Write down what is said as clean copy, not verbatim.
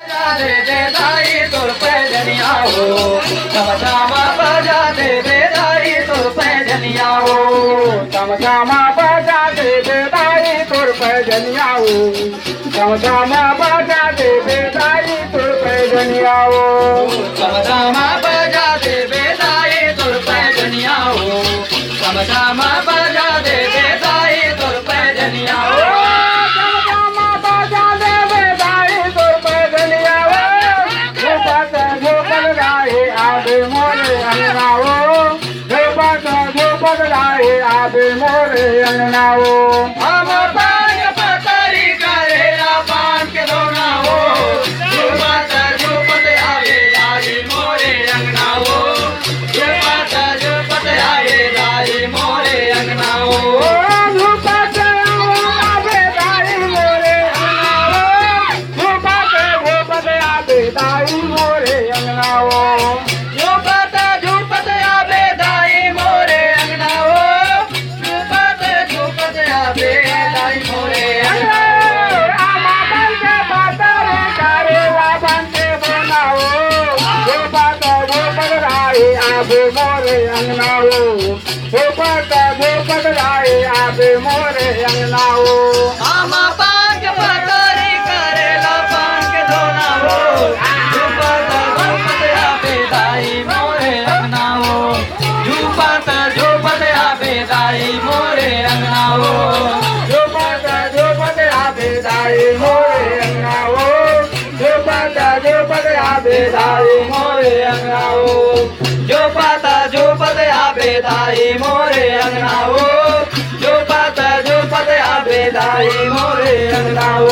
दे दे दाई तुर पे जनिया हो तम श्यामा बजा दे दे दाई तुर पे जनिया हो तम श्यामा बजा दे दे दाई तुर पे जनिया हो तम श्यामा बजा दे दे दाई तुर पे जनिया हो तम श्यामा बजा दे दे दाई तुर पे जनिया हो तम श्यामा बजा दे दे दाई तुर पे जनिया हो आबे मोरे अंगनाओ हम पान पतरी करेला पान के दोना हो झूपत झूपत आवे लाई मोरे अंगनाओ झूपत झूपत आवे लाई मोरे अंगनाओ झूपत आवे लाई मोरे अंगनाओ झूपत झूपत आवे लाई मोरे अंगनाओ झूपत झूपत आवे लाई मोरे अंगनाओ झूपत झूपत आवे लाई मोरे अंगनाओ आमा बनके बातरे करेला बनके बनाओ झूपत झूपत राही आवे मोरे अंगनाओ झूपत झूपत राही आवे मोरे अंगनाओ आमा पान पतरी करेला पान के दोना हो झूपत झूपत आवे लाई मोरे अंगनाओ झूपत झूपत आवे लाई मोरे अंगनाओ झूपत झूपत आवे लाई मोरे अंगनाओ झूपत झूपत आवे लाई मोरे अंगनाओ झूपत झूपत आवे लाई मोरे अंगनाओ झूपत झूपत आवे लाई मोरे अंगनाओ